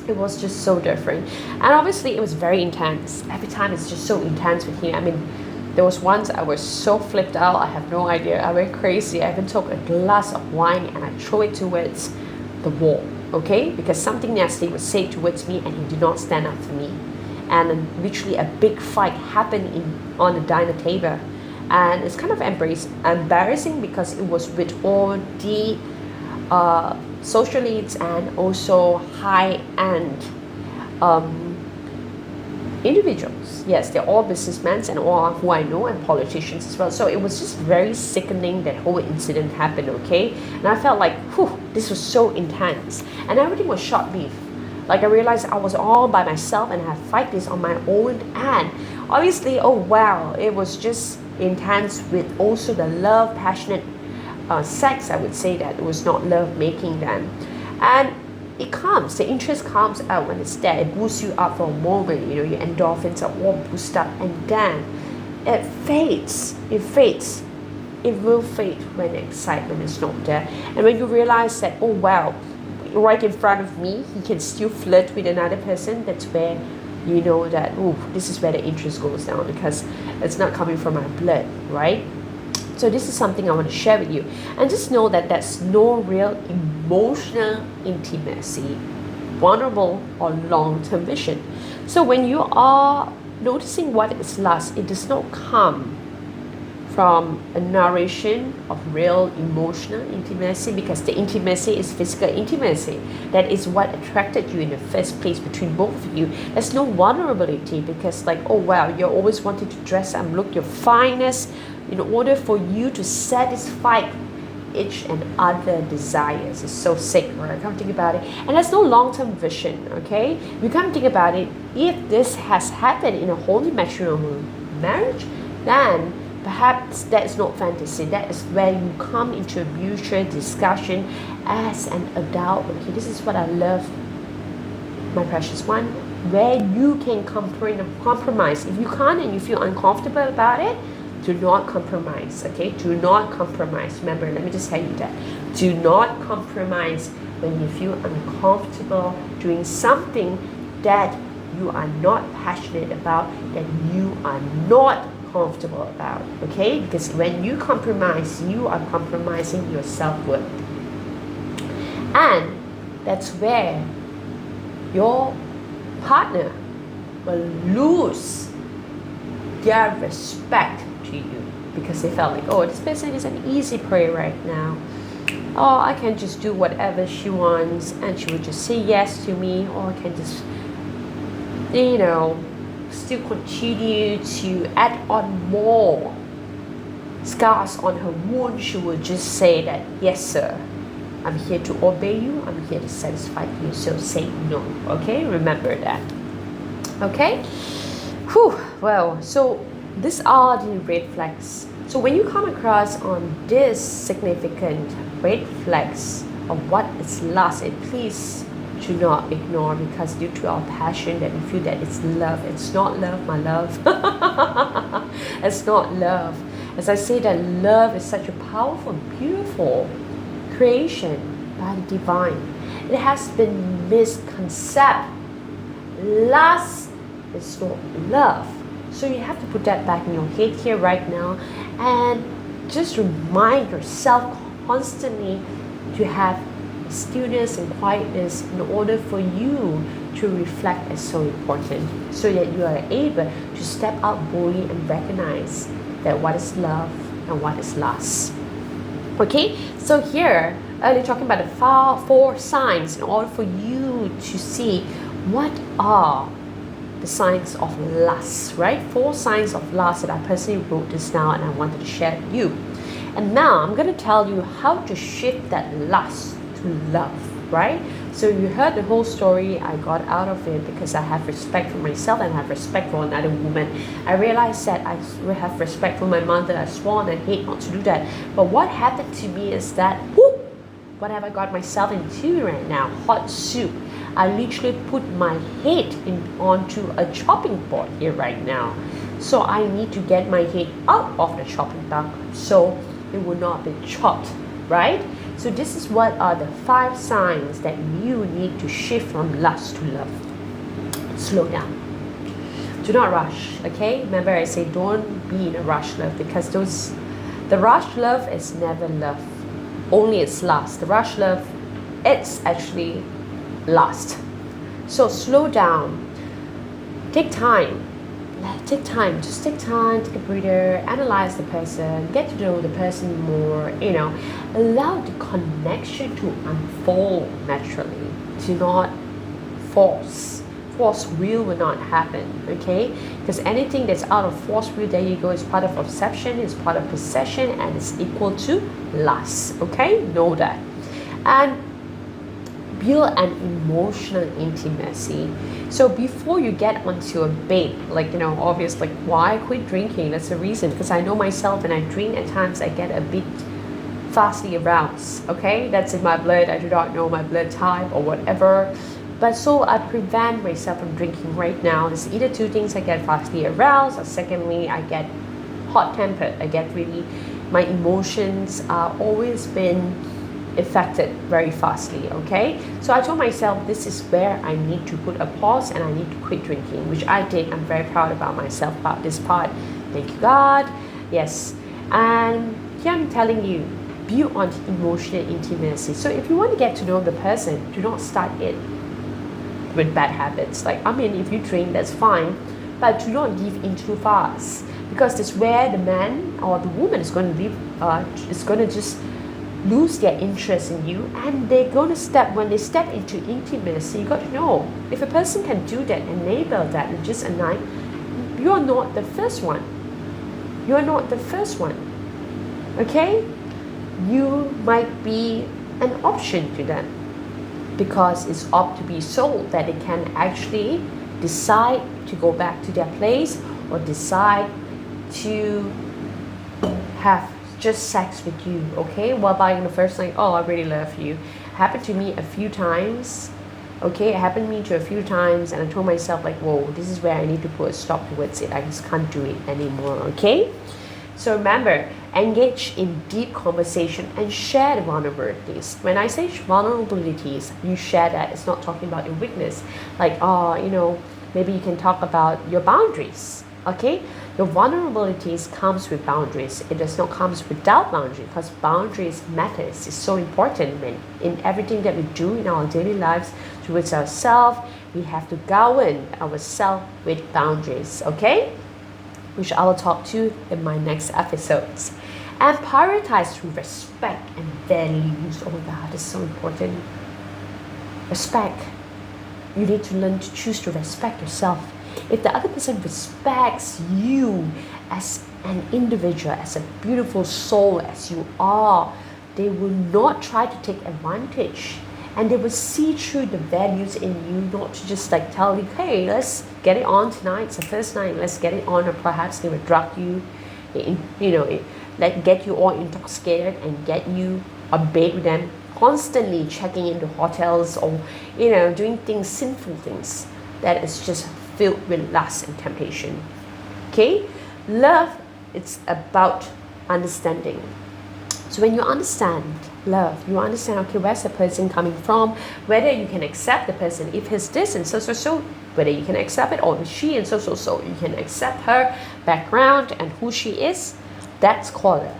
it was just so different. And obviously it was very intense. Every time it's just so intense with him. I mean, there was once I was so flipped out, I have no idea. I went crazy. I even took a glass of wine and I threw it towards the wall, okay? Because something nasty was said towards me and he did not stand up for me. And literally a big fight happened on the dinner table. And it's kind of embarrassing because it was with all the social elites and also high-end individuals. Yes, they're all businessmen and all who I know, and politicians as well. So it was just very sickening that whole incident happened, okay? And I felt like, whew, this was so intense. And everything was short lived. Like, I realized I was all by myself and I had to fight this on my own. And obviously, oh wow, it was just intense with also the love, passionate sex. I would say that it was not love making then. And the interest comes out when it's there. It boosts you up for a moment, you know, your endorphins are all boosted up, and then it fades. It will fade when the excitement is not there. And when you realize that, oh wow, right in front of me, he can still flirt with another person, that's where you know that, oh, this is where the interest goes down, because it's not coming from my blood, right? So this is something I want to share with you. And just know that there's no real emotional intimacy, vulnerable or long-term vision. So when you are noticing what is lust, it does not come from a narration of real emotional intimacy, because the intimacy is physical intimacy. That is what attracted you in the first place between both of you. There's no vulnerability, because like, oh wow, you're always wanting to dress and look your finest in order for you to satisfy each and other desires. It's so sick, right? Come think about it. And there's no long-term vision, okay? You come think about it. If this has happened in a holy matrimonial marriage, then perhaps that is not fantasy. That is where you come into a mutual discussion as an adult. Okay, this is what I love, my precious one, where you can compromise. If you can't and you feel uncomfortable about it, do not compromise, okay? Do not compromise. Remember, let me just tell you that. Do not compromise when you feel uncomfortable doing something that you are not passionate about, that you are not comfortable about, okay? Because when you compromise, you are compromising your self-worth. And that's where your partner will lose their respect to you, because they felt like, oh, this person is an easy prey right now. Oh, I can just do whatever she wants and she would just say yes to me, or I can just, you know, still continue to add on more scars on her wound. She would just say that, yes sir, I'm here to obey you, I'm here to satisfy you, so say no, okay? Remember that, okay? Whew. Well, so these are the red flags. So when you come across on this significant red flags of what is lust, please do not ignore, because due to our passion that we feel that it's love. It's not love, my love. It's not love. As I say, that love is such a powerful, beautiful creation by the divine. It has been misconceived. Lust is not love. So you have to put that back in your head here right now, and just remind yourself constantly to have stillness and quietness in order for you to reflect is so important, so that you are able to step out boldly and recognize that what is love and what is lust. Okay, so here earlier talking about the 4 signs in order for you to see what are the signs of lust, right? 4 signs of lust that I personally wrote this down and I wanted to share with you. And now I'm going to tell you how to shift that lust to love, right? So you heard the whole story. I got out of it because I have respect for myself and I have respect for another woman. I realized that I will have respect for my mother. I swore and I hate not to do that. But what happened to me is that, whoop, what have I got myself into right now? Hot soup. I literally put my head onto a chopping board here right now. So I need to get my head out of the chopping board so it will not be chopped, right? So this is what are the 5 signs that you need to shift from lust to love. Slow down. Do not rush, okay? Remember I say don't be in a rush love, because the rush love is never love. Only it's lust. The rush love, it's actually lust. So slow down. Take time. Take time. Just take time, take a breather, analyze the person, get to know the person more, allow the connection to unfold naturally. Do not force. Force will not happen, okay? Because anything that's out of force will, there you go, is part of obsession, is part of possession, and it's equal to lust, okay? Know that. And build an emotional intimacy. So before you get onto a bed, obvious, why I quit drinking? That's the reason, because I know myself, and I drink at times I get a bit fastly aroused, okay? That's in my blood. I do not know my blood type or whatever. But so I prevent myself from drinking right now. There's either 2 things: I get fastly aroused, or secondly, I get hot-tempered. I get really, my emotions are always been affected very fastly, okay? So I told myself this is where I need to put a pause and I need to quit drinking, which I did. I'm very proud about myself about this part. Thank you, God. Yes. And here I'm telling you, build on emotional intimacy. So if you want to get to know the person, do not start it with bad habits. If you drink, that's fine, but do not give in too fast, because that's where the man or the woman is going to leave, is going to just lose their interest in you, and they're going to when they step into intimacy, you got to know, if a person can do that, enable that in just a night, you're not the first one. You're not the first one, okay? You might be an option to them, because it's up to be so that they can actually decide to go back to their place, or decide to have just sex with you, okay? While buying the first night, oh, I really love you. Happened to me a few times, okay? It happened to me a few times, and I told myself whoa, this is where I need to put a stop towards it. I just can't do it anymore, okay? So remember, engage in deep conversation and share the vulnerabilities. When I say vulnerabilities, you share that. It's not talking about your weakness. Maybe you can talk about your boundaries, okay? Your vulnerabilities comes with boundaries. It does not comes without boundaries, because boundaries matters. It's so important, in everything that we do in our daily lives towards ourselves. We have to govern ourselves with boundaries, okay? Which I will talk to in my next episodes. And prioritize through respect and values. Oh my God, it's so important. Respect. You need to learn to choose to respect yourself. If the other person respects you as an individual, as a beautiful soul as you are, they will not try to take advantage, and they will see through the values in you, not to just tell you, hey, let's get it on tonight, it's the first night, let's get it on. Or perhaps they will drug you, get you all intoxicated and get you on bed with them, constantly checking into hotels, or doing sinful things that is just filled with lust and temptation. Okay? Love, it's about understanding. So when you understand love, you understand, okay, where's the person coming from, whether you can accept the person, if he's this and so, whether you can accept it, or she and so, you can accept her background and who she is, that's called love.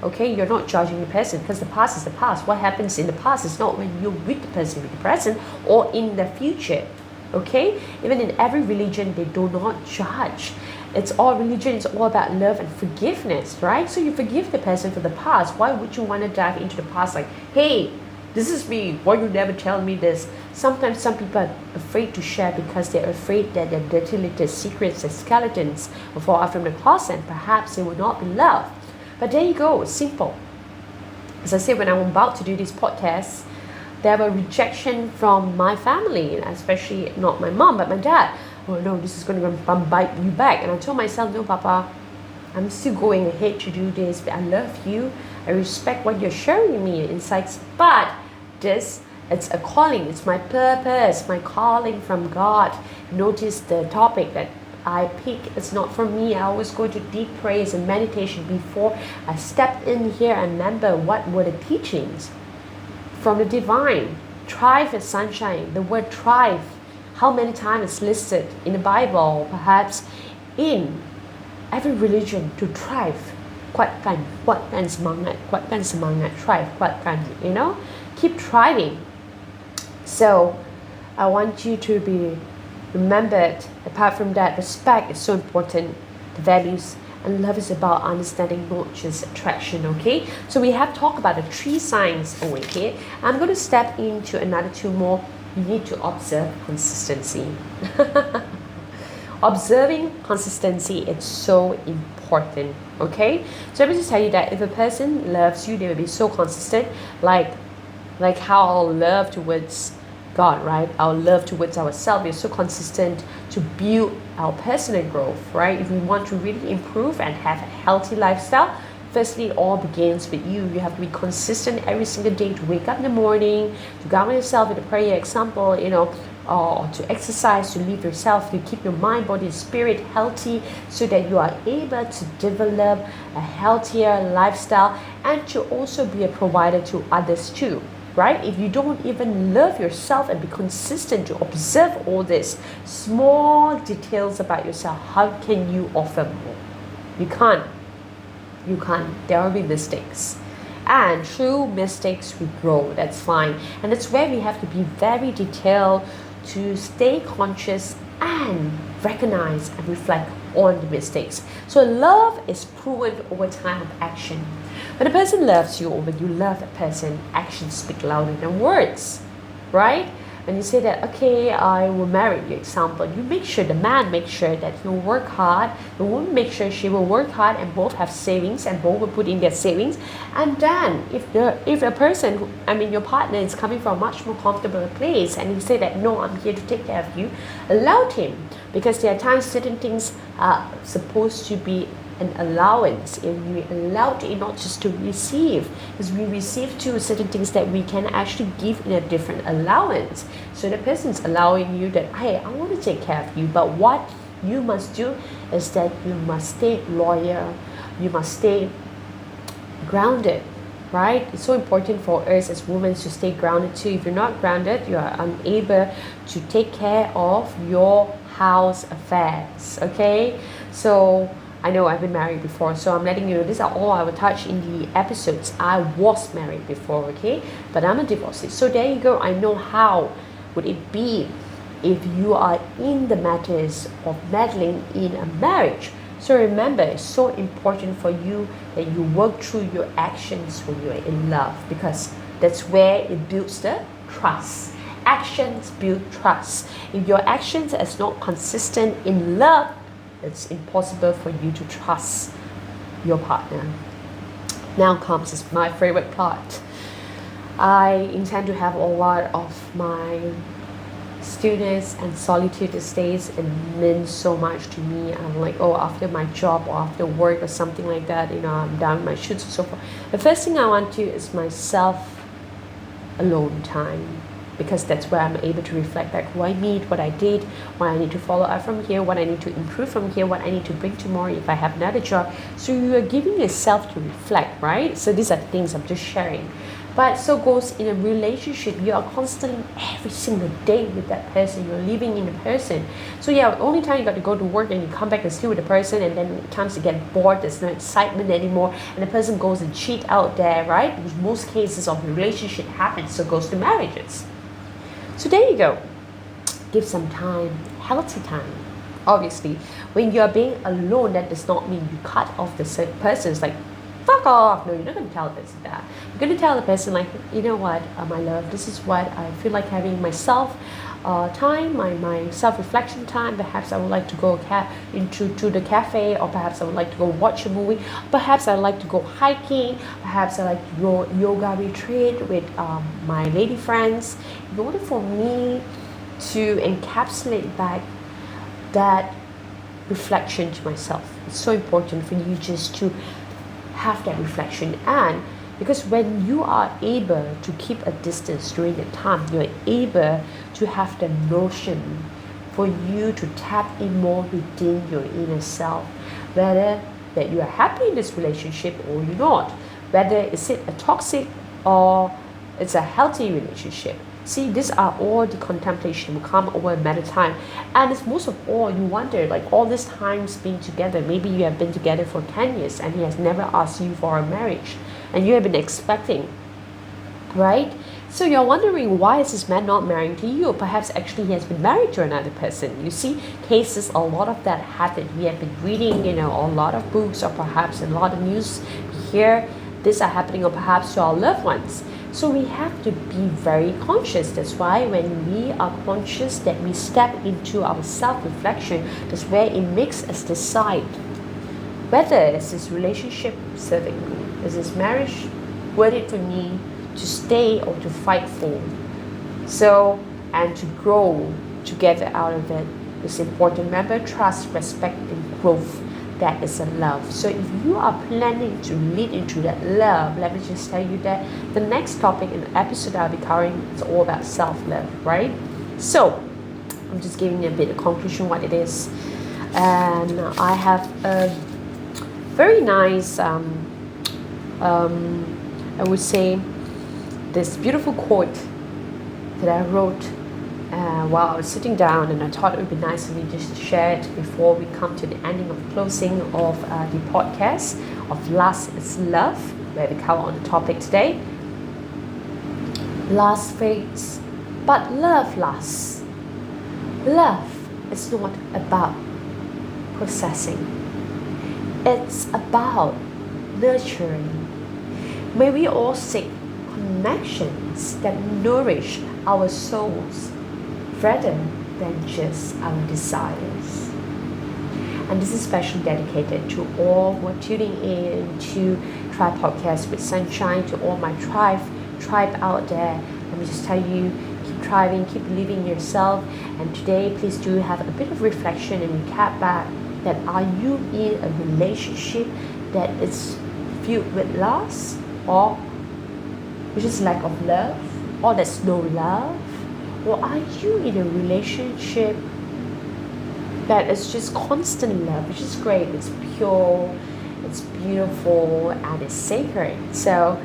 Okay, you're not judging the person because the past is the past. What happens in the past is not when you're with the person with the present or in the future. Okay, even in every religion, they do not judge. It's all religion is all about love and forgiveness, right? So you forgive the person for the past. Why would you want to dive into the past like, hey, this is me, why you never tell me this? Sometimes some people are afraid to share because they're afraid that their dirty little secrets and skeletons will fall out from the closet and perhaps they will not be loved. But there you go, it's simple. As I said, when I'm about to do this podcast, there were rejection from my family, especially not my mom, but my dad. Oh no, this is going to bite you back. And I told myself, no, Papa, I'm still going ahead to do this, but I love you. I respect what you're sharing with me, your insights, but this, it's a calling, it's my purpose, my calling from God. Notice the topic that I pick, it's not for me. I always go to deep praise and meditation before I step in here and remember what were the teachings from the divine. Thrive as sunshine. The word thrive, how many times it's listed in the Bible, perhaps in every religion, to thrive. Quátกัน semangat, thrive, quátกัน, keep thriving. So I want you to be remembered. Apart from that, respect is so important, the values, and love is about understanding, not just attraction. Okay, so we have talked about the 3 signs over here. I'm going to step into another 2 more. You need to observe consistency. Observing consistency, it's so important. Okay, so let me just tell you that if a person loves you, they will be so consistent, like how our love towards God, right? Our love towards ourselves is so consistent to build our personal growth, right? If we want to really improve and have a healthy lifestyle, firstly, it all begins with you. You have to be consistent every single day to wake up in the morning, to govern yourself with a prayer example, or to exercise, to live yourself, to keep your mind, body, and spirit healthy so that you are able to develop a healthier lifestyle and to also be a provider to others too, right? If you don't even love yourself and be consistent to observe all these small details about yourself, how can you offer more? You can't. There will be mistakes. And through mistakes, we grow. That's fine. And that's where we have to be very detailed to stay conscious and recognize and reflect on the mistakes. So love is proven over time of action. When a person loves you or when you love a person, actions speak louder than words, right? When you say that, okay, I will marry you, example, you make sure, the man makes sure that he'll work hard, the woman makes sure she will work hard, and both have savings and both will put in their savings. And then if a person, your partner is coming from a much more comfortable place and you say that, no, I'm here to take care of you, allow him, because there are times certain things are supposed to be an allowance, and we allowed it not just to receive, because we receive too certain things that we can actually give in a different allowance. So the person's allowing you that, hey, I want to take care of you, but what you must do is that you must stay loyal, you must stay grounded, right? It's so important for us as women to stay grounded too. If you're not grounded, you are unable to take care of your house affairs. Okay, so I know I've been married before, so I'm letting you know these are all I will touch in the episodes. I was married before, okay, but I'm a divorcee. So there you go. I know how would it be if you are in the matters of meddling in a marriage. So remember, it's so important for you that you work through your actions when you're in love, because that's where it builds the trust. Actions build trust. If your actions are not consistent in love, it's impossible for you to trust your partner. Now comes my favorite part. I intend to have a lot of my stillness and solitude these days. It means so much to me. I'm like, after my job or after work or something like that, I'm done with my shoots and so forth. The first thing I want to is myself alone time, because that's where I'm able to reflect back who I meet, what I did, what I need to follow up from here, what I need to improve from here, what I need to bring tomorrow if I have another job. So you are giving yourself to reflect, right? So these are things I'm just sharing. But so goes in a relationship. You are constantly every single day with that person. You're living in the person. So yeah, the only time you got to go to work and you come back and still with the person, and then it comes to get bored. There's no excitement anymore, and the person goes and cheat out there, right? Because most cases of relationship happens. So goes to marriages. So there you go. Give some time, healthy time. Obviously, when you're being alone, that does not mean you cut off the person. It's like, fuck off. No, you're not going to tell the person that. You're going to tell the person like, you know what, my love, this is what I feel like having myself time, my self-reflection time. Perhaps I would like to go to the cafe, or perhaps I would like to go watch a movie. Perhaps I'd like to go hiking. Perhaps I like to go yoga retreat with my lady friends. In order for me to encapsulate back that reflection to myself, it's so important for you just to have that reflection. And because when you are able to keep a distance during the time, you're able to have the notion for you to tap in more within your inner self, whether that you are happy in this relationship or you're not, whether is it a toxic or it's a healthy relationship. See, these are all the contemplation will come over a matter of time. And it's most of all, you wonder, like all this times being together, maybe you have been together for 10 years and he has never asked you for a marriage. And you have been expecting, right? So you're wondering, why is this man not marrying to you? Perhaps actually he has been married to another person. You see, cases, a lot of that happen. We have been reading, a lot of books, or perhaps a lot of news here. These are happening, or perhaps to our loved ones. So we have to be very conscious. That's why when we are conscious that we step into our self-reflection, that's where it makes us decide whether is this relationship serving me? Is this marriage worth it for me to stay or to fight for? So, and to grow together out of it is important. Remember, trust, respect, and growth. That is a love. So if you are planning to lead into that love, let me just tell you that the next topic in the episode I'll be covering is all about self-love, right? So I'm just giving you a bit of conclusion what it is. And I have a very nice, I would say, this beautiful quote that I wrote while I was sitting down, and I thought it would be nice for me just to share it before we come to the ending of the closing of the podcast of Last is Love, where we cover on the topic today. Last fades, but love lasts. Love is not about possessing. It's about nurturing. May we all seek connections that nourish our souls rather than just our desires. And this is especially dedicated to all who are tuning in to Tribe Podcast with Sunshine, to all my tribe out there. Let me just tell you, keep thriving, keep believing in yourself. And today, please do have a bit of reflection and recap back that are you in a relationship that is filled with loss, or which is lack of love, or there's no love? Or are you in a relationship that is just constant love, which is great, it's pure, it's beautiful, and it's sacred? So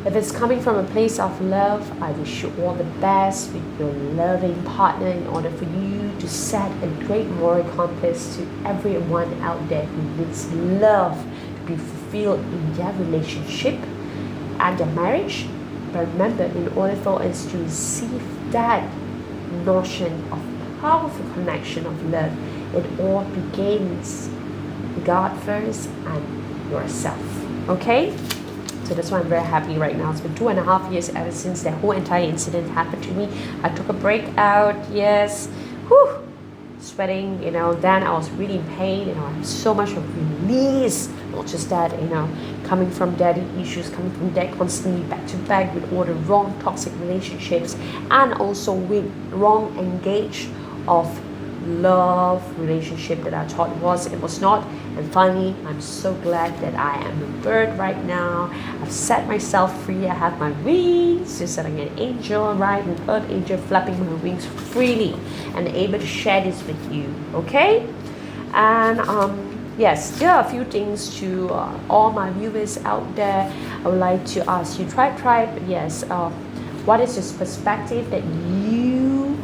if it's coming from a place of love, I wish you all the best with your loving partner in order for you to set a great moral compass to everyone out there who needs love to be fulfilled in their relationship and their marriage. But remember, in order for us to receive that notion of powerful connection of love, it all begins God first and yourself. Okay? So that's why I'm very happy right now. It's been 2.5 years ever since that whole entire incident happened to me. I took a break out, yes. Whew! Sweating, then I was really in pain, I had so much of release. Not just that, coming from daddy issues, coming from that constantly back to back with all the wrong toxic relationships, and also with wrong engage of love relationship that I thought it was not. And finally, I'm so glad that I am a bird right now. I've set myself free. I have my wings, just like an angel, right? An earth angel flapping my wings freely and able to share this with you, okay? And yes, there are a few things to all my viewers out there. I would like to ask you, tribe, yes, what is this perspective that you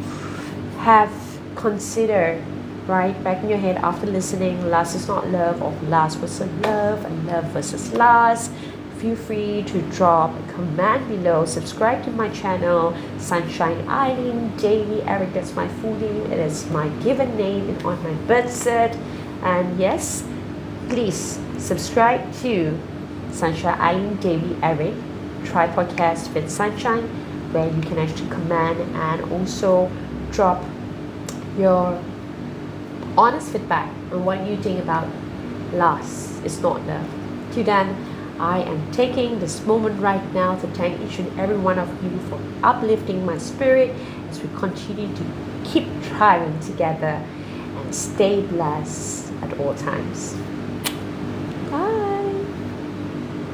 have considered right back in your head after listening last is not love or last versus love and love versus last? Feel free to drop a comment below. Subscribe to my channel, Sunshine Eileen Davy Eric. That's my full name. It is my given name on my birth cert. And yes, please subscribe to Sunshine Eileen Davy Eric Try Podcast with Sunshine, where you can actually comment and also drop your honest feedback on what you think about last is not love. Till then, I am taking this moment right now to thank each and every one of you for uplifting my spirit as we continue to keep thriving together and stay blessed at all times.